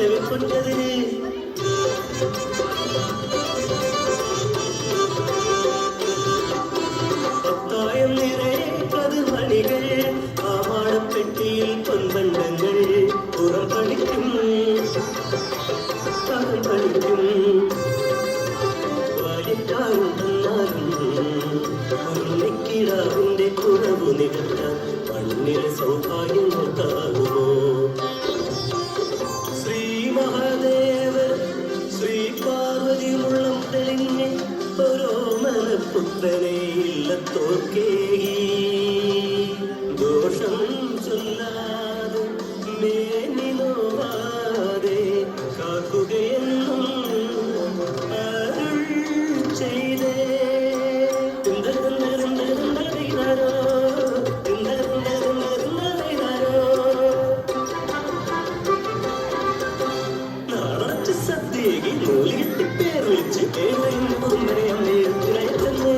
കടവിൽ കൊണ്ടതിന് പത്തായം നിറയെ പതുമണികൾ ആവാടപ്പെട്ടിയിൽ പൊൻപണ്ടങ്ങൾ പുറം പണിക്കും പണിക്കും വാലിക്കാറുണ്ടെന്നാലും ഉണ്ണിക്കിടാവിന്റെ കുറവു നികത്താൻ മണ്ണിൽ സൗഭാഗ്യം നോക്കാകുമോ ശ്രീ മഹാദേവർ ശ്രീ പാർവതി മുള്ളം തെളിഞ്ഞ് ഓരോ മനപുത്രനെ ഇല്ലത്തോർക്കേ ദോഷം ചൊല്ലാതെ മേനി നോവാതെ കാക്കുകയെന്നും അരുൾ ചെയ്തേ നാളച്ച് സദ്യകി നൂലിട്ട് പേർ വിളിച്ച് ഏവയും കുറുമ്പനെ അമ്മയെത്തിനയച്ചെന്നേ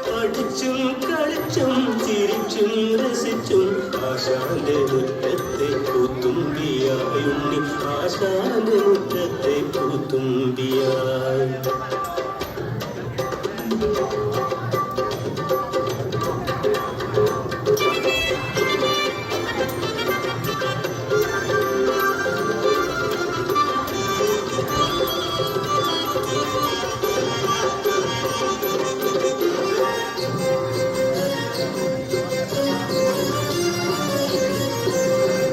പഠിച്ചും കളിച്ചും ചിരിച്ചും രസിച്ചും ആശാന്റെ മുറ്റത്തെ പൂത്തുമ്പിയായുണ്ണി ആശാന്റെ മുറ്റത്തെ പൂത്തുമ്പിയായി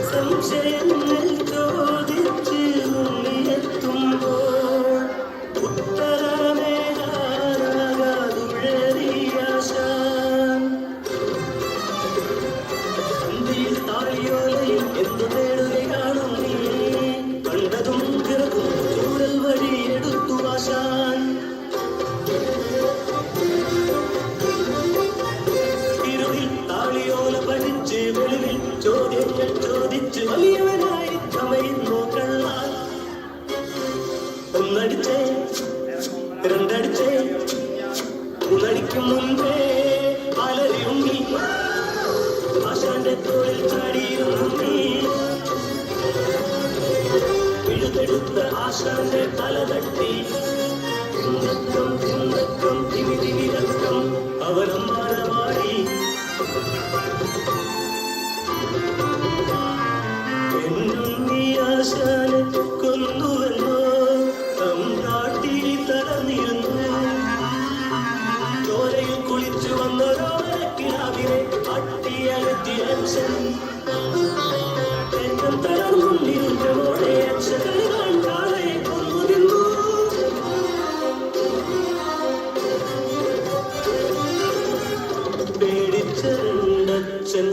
സംശയങ്ങൾ ചോദിച്ച് മുന്നിലെത്തുമ്പോൾ ഉത്തരമേതാകാതുഴറിയാശാൻ സന്ധിയിൽ താളിയോലയിൽ എന്തു നേടുകയാണു നീ കണ്ടതും പിറകും ചൂരൽ വഴി എടുത്തു ആശാൻ ഇരുളിൽ താളിയോല പഠിച്ച് വെളിവിൽ ചോദ്യങ്ങൾ ചോദിച്ച് വലിയവനായി ചമയുന്നു കള്ളാൻ ഒന്നടിച്ചേ രണ്ടടിച്ചേ മൂന്നടിക്കും മുൻപേ അലറിയുണ്ണി ആശാന്റെ തോളിൽ ചാടിയിരുന്നുണ്ണി എഴുതെടുത്ത ആശാന്റെ തല തട്ടി ചിന്തക്കം ചിന്തക്കം തിമി തിമിരക്കം അവനമ്മാനമാടി ആശാനെ കൊന്നുവെന്നോ തമ്പാട്ടി തടഞ്ഞിരുന്നു ചോരയിൽ കുളിച്ചു വന്നൊരോ കിടാവിനെ അട്ടിയകറ്റി അച്ഛൻ എന്നും തളർന്നിരുന്നോടെ അച്ഛൻ കാളയെ കൊന്നു തിന്നു പേടിച്ചരണ്ടച്ഛൻ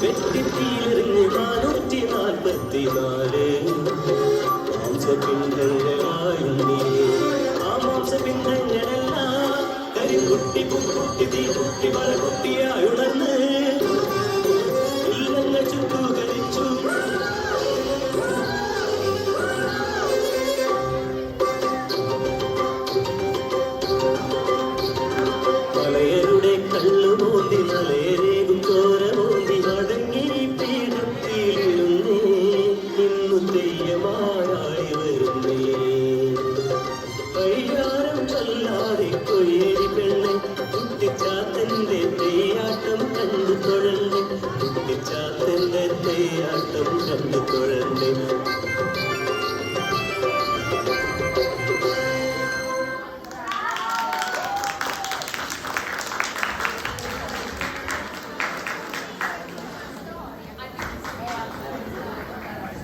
വെട്ടിത്തീലെറിഞ്ഞ് 444 മാംസപിണ്ഡങ്ങളായുണ്ണി ആ മാംസപിണ്ഡങ്ങളെല്ലാം കരിക്കുട്ടി പുക്കുട്ടി തീക്കുട്ടി വളക്കുട്ടിയായുണർന്ന്